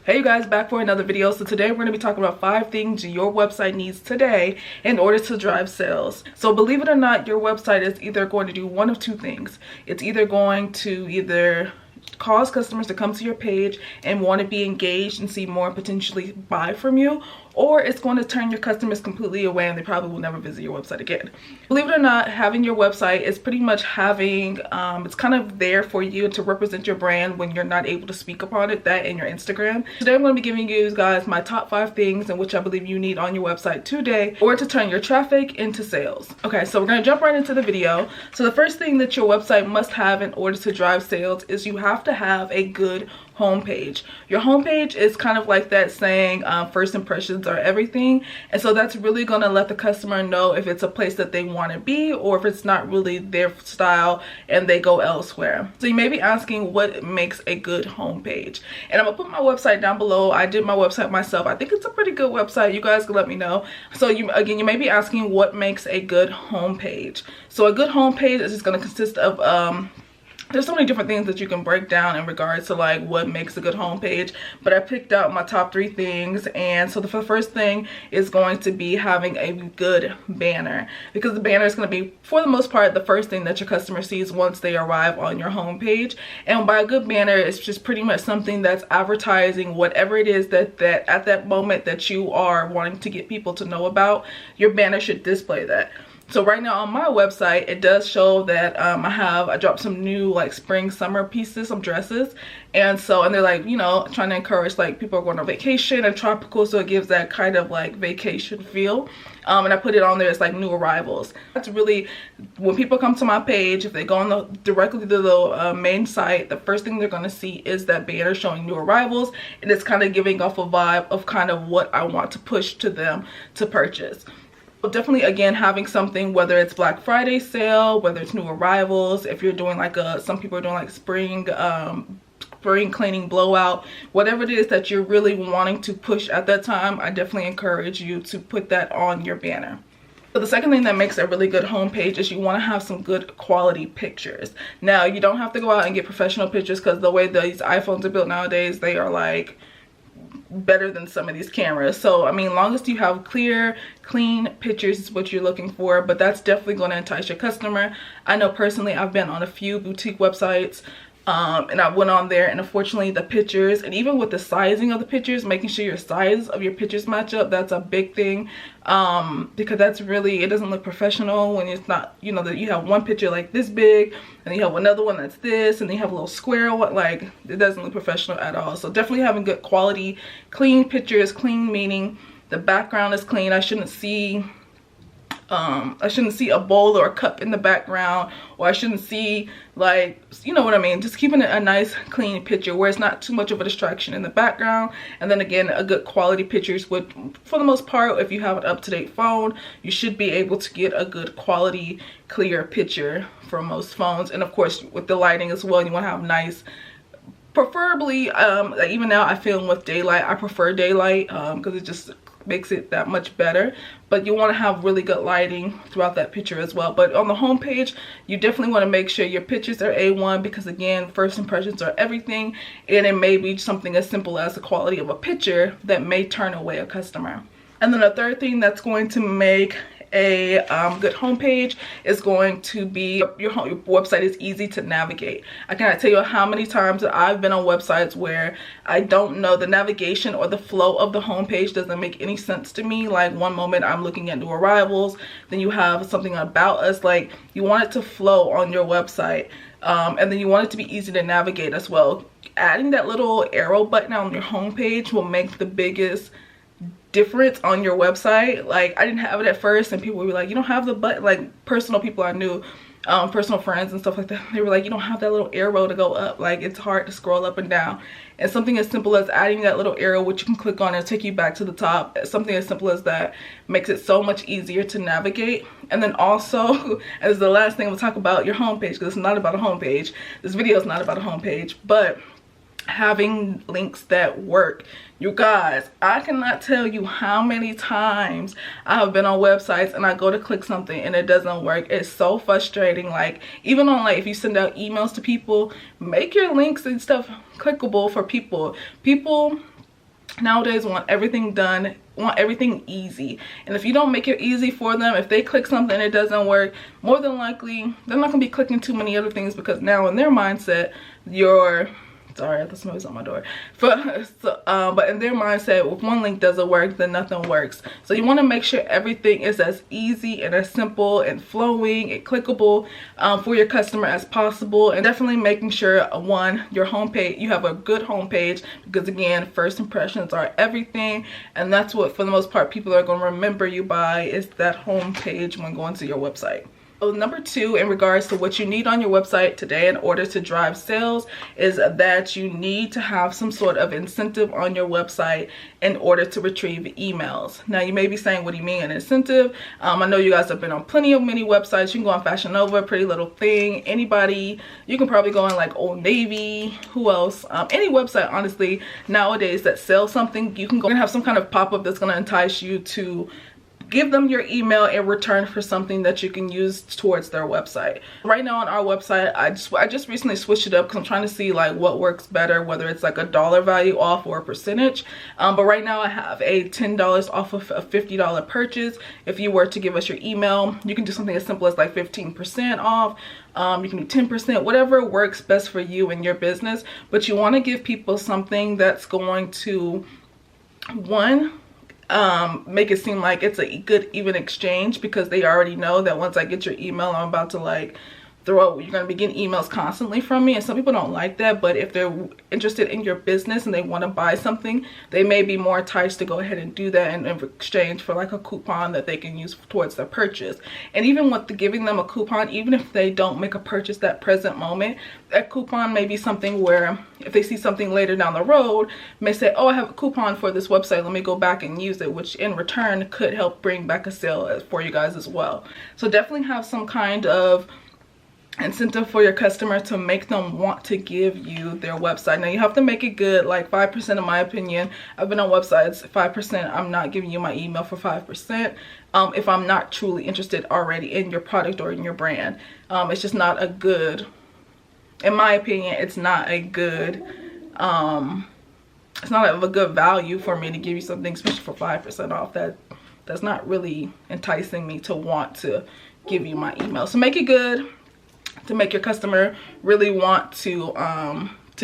Hey you guys, back for another video. So today we're going to be talking about 5 things your website needs today in order to drive sales. So believe it or not, your website is either going to do one of 2 things. It's either going to cause customers to come to your page and want to be engaged and see more and potentially buy from you, or it's going to turn your customers completely away and they probably will never visit your website again. Believe it or not, having your website is pretty much having it's kind of there for you to represent your brand when you're not able to speak upon it, that and your Instagram. Today I'm going to be giving you guys my top 5 things in which I believe you need on your website today or to turn your traffic into sales. Okay, so we're going to jump right into the video. So the first thing that your website must have in order to drive sales is you have to have a good homepage. Your homepage is kind of like that saying, first impressions are everything, and so that's really going to let the customer know if it's a place that they want to be or if it's not really their style and they go elsewhere. So you may be asking what makes a good homepage, and I'm gonna put my website down below. I did my website myself. I think it's a pretty good website. You guys can let me know. So you may be asking what makes a good homepage. So a good homepage is just going to consist of there's so many different things that you can break down in regards to like what makes a good homepage, but I picked out my top 3 things. And so the first thing is going to be having a good banner, because the banner is going to be, for the most part, the first thing that your customer sees once they arrive on your homepage. And by a good banner, it's just pretty much something that's advertising whatever it is that at that moment that you are wanting to get people to know about. Your banner should display that. So right now on my website, it does show that I dropped some new like spring summer pieces, some dresses, and they're like, you know, trying to encourage like people are going on vacation and tropical, so it gives that kind of like vacation feel. And I put it on there as like new arrivals. That's really, when people come to my page, if they go on directly to the main site, the first thing they're going to see is that banner showing new arrivals, and it's kind of giving off a vibe of kind of what I want to push to them to purchase. Definitely, again, having something, whether it's Black Friday sale, whether it's new arrivals, if you're doing like some people are doing like spring cleaning blowout, whatever it is that you're really wanting to push at that time, I definitely encourage you to put that on your banner. So the second thing that makes a really good homepage is you want to have some good quality pictures. Now, you don't have to go out and get professional pictures, because the way these iPhones are built nowadays, they are like better than some of these cameras. So I mean, long as you have clear, clean pictures is what you're looking for, but that's definitely going to entice your customer. I know personally, I've been on a few boutique websites and I went on there, and unfortunately the pictures, and even with the sizing of the pictures, making sure your size of your pictures match up, that's a big thing, because that's really, it doesn't look professional when it's not, you know, that you have one picture like this big and you have another one that's this, and then you have a little square one. Like, it doesn't look professional at all. So definitely having good quality, clean pictures. Clean meaning the background is clean. I shouldn't see a bowl or a cup in the background, or I shouldn't see, like, you know what I mean, just keeping it a nice clean picture where it's not too much of a distraction in the background. And then again, a good quality pictures would, for the most part, if you have an up-to-date phone, you should be able to get a good quality clear picture for most phones. And of course, with the lighting as well, you want to have nice, preferably like even now I film with daylight. I prefer daylight because it just makes it that much better, but you want to have really good lighting throughout that picture as well. But on the home page, you definitely want to make sure your pictures are A1, because again, first impressions are everything, and it may be something as simple as the quality of a picture that may turn away a customer. And then the third thing that's going to make a good homepage is going to be your website is easy to navigate. I cannot tell you how many times that I've been on websites where I don't know, the navigation or the flow of the homepage doesn't make any sense to me. Like, one moment I'm looking at new arrivals, then you have something about us. Like, you want it to flow on your website, and then you want it to be easy to navigate as well. Adding that little arrow button on your homepage will make the biggest difference on your website. Like, I didn't have it at first, and people would be like, you don't have the button. Like, personal people I knew, personal friends and stuff like that, they were like, you don't have that little arrow to go up. Like, it's hard to scroll up and down. And something as simple as adding that little arrow, which you can click on and take you back to the top, something as simple as that makes it so much easier to navigate. And then also, as the last thing, we'll talk about your homepage, because it's not about a homepage. This video is not about a homepage, but having links that work. You guys, I cannot tell you how many times I have been on websites and I go to click something and it doesn't work. It's so frustrating. Like, even on, like, if you send out emails to people, make your links and stuff clickable for people. People nowadays want everything done, want everything easy. And if you don't make it easy for them, if they click something and it doesn't work, more than likely they're not gonna be clicking too many other things, because now in their mindset, sorry, I thought somebody was on my door. But in their mindset, if one link doesn't work, then nothing works. So you want to make sure everything is as easy and as simple and flowing and clickable for your customer as possible. And definitely making sure, one, your homepage, you have a good homepage, because again, first impressions are everything. And that's what, for the most part, people are going to remember you by, is that homepage when going to your website. So number 2, in regards to what you need on your website today in order to drive sales, is that you need to have some sort of incentive on your website in order to retrieve emails. Now you may be saying, what do you mean an incentive? I know you guys have been on plenty of many websites. You can go on Fashion Nova, Pretty Little Thing, anybody. You can probably go on like Old Navy, who else? Any website, honestly, nowadays that sells something, you can go and have some kind of pop-up that's going to entice you to give them your email in return for something that you can use towards their website. Right now on our website, I just recently switched it up because I'm trying to see like what works better, whether it's like a dollar value off or a percentage. But right now I have a $10 off of a $50 purchase. If you were to give us your email, you can do something as simple as like 15% off. You can do 10%, whatever works best for you and your business. But you want to give people something that's going to, one, make it seem like it's a good even exchange, because they already know that once I get your email, I'm about to like you're going to be getting emails constantly from me. And some people don't like that, but if they're interested in your business and they want to buy something, they may be more enticed to go ahead and do that in exchange for like a coupon that they can use towards their purchase. And even with giving them a coupon, even if they don't make a purchase that present moment, that coupon may be something where if they see something later down the road, may say, oh, I have a coupon for this website, let me go back and use it, which in return could help bring back a sale for you guys as well. So definitely have some kind of incentive for your customer to make them want to give you their website. Now you have to make it good, like 5% in my opinion. I've been on websites, 5%, I'm not giving you my email for 5% if I'm not truly interested already in your product or in your brand. It's just not a good, in my opinion, it's not a good it's not of a good value for me to give you something, especially for 5% off. That's not really enticing me to want to give you my email. So make it good to make your customer really want to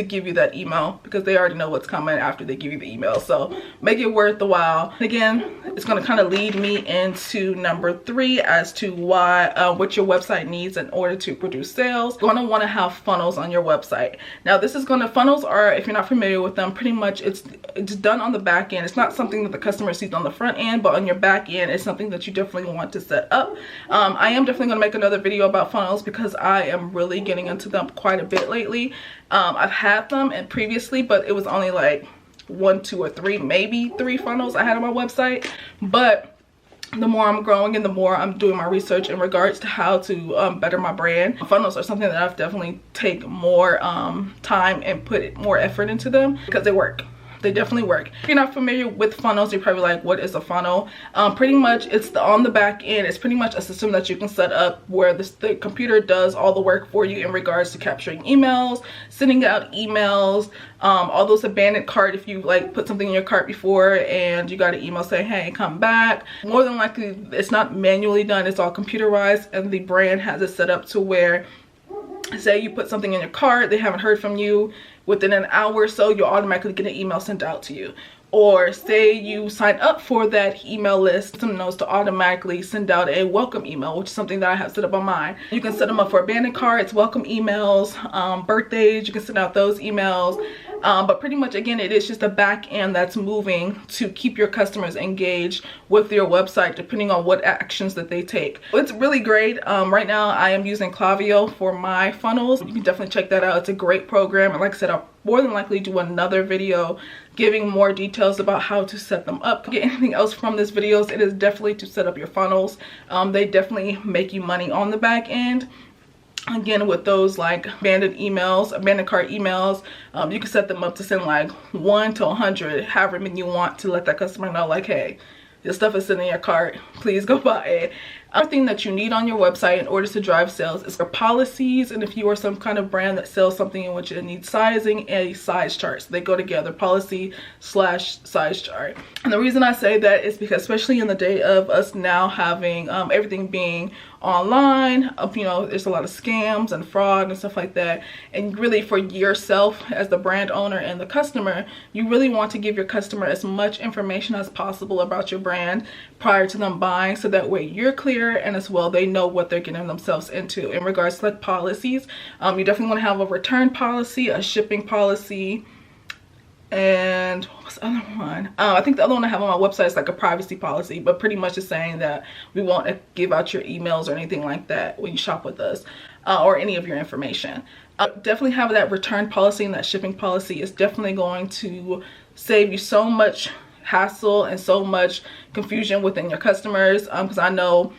give you that email, because they already know what's coming after they give you the email. So make it worth the while. And again, it's going to kind of lead me into number 3 as to why what your website needs in order to produce sales. You're going to want to have funnels on your website. Now this is funnels are, if you're not familiar with them, pretty much it's done on the back end. It's not something that the customer sees on the front end, but on your back end, it's something that you definitely want to set up. I am definitely going to make another video about funnels, because I am really getting into them quite a bit lately. I've had them and previously, but it was only like 1, 2, or 3, maybe 3 funnels I had on my website. But the more I'm growing and the more I'm doing my research in regards to how to better my brand, funnels are something that I've definitely take more time and put more effort into them, because they work. They definitely work. If you're not familiar with funnels, you're probably like, what is a funnel? Pretty much it's on the back end. It's pretty much a system that you can set up where the computer does all the work for you in regards to capturing emails, sending out emails, all those abandoned cart. If you like put something in your cart before and you got an email saying, hey, come back, more than likely it's not manually done, it's all computerized, and the brand has it set up to where, say you put something in your cart, they haven't heard from you within an hour or so, you'll automatically get an email sent out to you. Or say you sign up for that email list, some knows to automatically send out a welcome email, which is something that I have set up on mine. You can set them up for abandoned carts, welcome emails, birthdays, you can send out those emails. But pretty much, again, it is just a back end that's moving to keep your customers engaged with your website, depending on what actions that they take. It's really great. Right now I am using Klaviyo for my funnels. You can definitely check that out. It's a great program, and like I said, I'll more than likely do another video giving more details about how to set them up. Get anything else from this videos, it is definitely to set up your funnels. They definitely make you money on the back end. Again, with those like abandoned cart emails, you can set them up to send like 1 to 100, however many you want, to let that customer know like, hey, this stuff is sitting in your cart, please go buy it. Everything that you need on your website in order to drive sales is your policies, and if you are some kind of brand that sells something in which it needs sizing and a size chart. So they go together, policy / size chart. And the reason I say that is because especially in the day of us now having everything being online, you know, there's a lot of scams and fraud and stuff like that, and really for yourself as the brand owner and the customer, you really want to give your customer as much information as possible about your brand prior to them buying, so that way you're clear and as well they know what they're getting themselves into. In regards to like policies, you definitely want to have a return policy, a shipping policy, and what's the other one? I think the other one I have on my website is like a privacy policy, but pretty much is saying that we won't give out your emails or anything like that when you shop with us, or any of your information. Definitely have that return policy, and that shipping policy is definitely going to save you so much hassle and so much confusion within your customers, because I know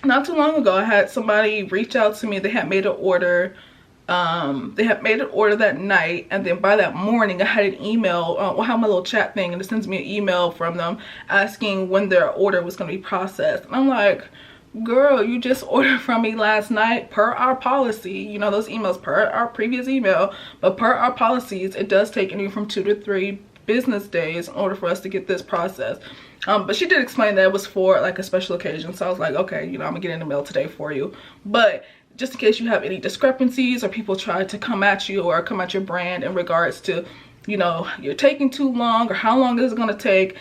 not too long ago I had somebody reach out to me. They had made an order that night, and then by that morning I had an email. I have my little chat thing, and it sends me an email from them asking when their order was going to be processed. And I'm like, girl, you just ordered from me last night per our policy. You know, those emails per our previous email, but per our policies it does take anywhere from 2 to 3 business days in order for us to get this processed. But she did explain that it was for like a special occasion, so I was like, okay, you know, I'm gonna get in the mail today for you. But just in case you have any discrepancies or people try to come at you or come at your brand in regards to, you know, you're taking too long or how long is it going to take,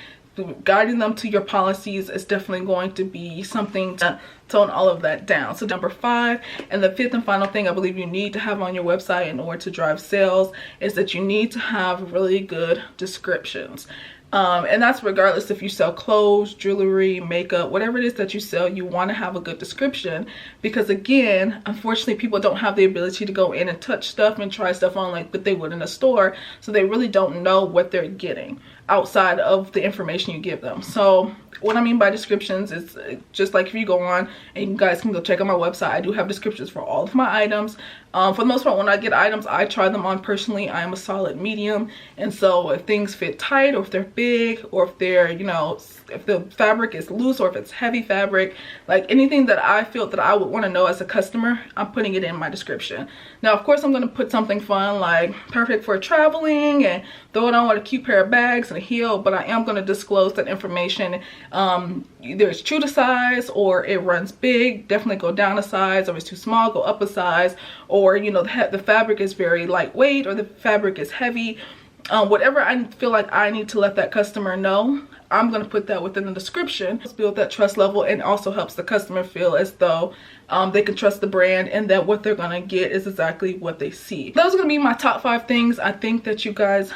guiding them to your policies is definitely going to be something to tone all of that down. So number 5, and the 5th and final thing I believe you need to have on your website in order to drive sales is that you need to have really good descriptions. And that's regardless if you sell clothes, jewelry, makeup, whatever it is that you sell, you want to have a good description, because again, unfortunately people don't have the ability to go in and touch stuff and try stuff on like what they would in a store, so they really don't know what they're getting outside of the information you give them. So what I mean by descriptions is just like if you go on, and you guys can go check out my website, I do have descriptions for all of my items. For the most part, when I get items, I try them on personally. I am a solid medium, and so if things fit tight, or if they're big, or if they're, you know, if the fabric is loose, or if it's heavy fabric, like anything that I feel that I would want to know as a customer, I'm putting it in my description. Now of course I'm going to put something fun like perfect for traveling, and throw it on with a cute pair of bags and a heel, but I am going to disclose that information. Either it's true to size, or it runs big, definitely go down a size, or it's too small, go up a size, or you know the fabric is very lightweight, or the fabric is heavy. Whatever I feel like I need to let that customer know, I'm going to put that within the description. Let's build that trust level, and also helps the customer feel as though they can trust the brand, and that what they're going to get is exactly what they see. Those are going to be my top 5 things I think that you guys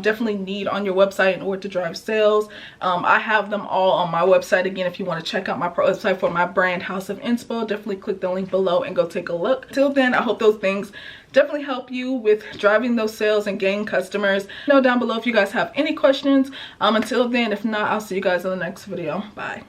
definitely need on your website in order to drive sales. I have them all on my website. Again, if you want to check out my website for my brand House of Inspo, definitely click the link below and go take a look. Till then, I hope those things definitely help you with driving those sales and gaining customers. Let me know down below if you guys have any questions. Until then, if not, I'll see you guys in the next video. Bye.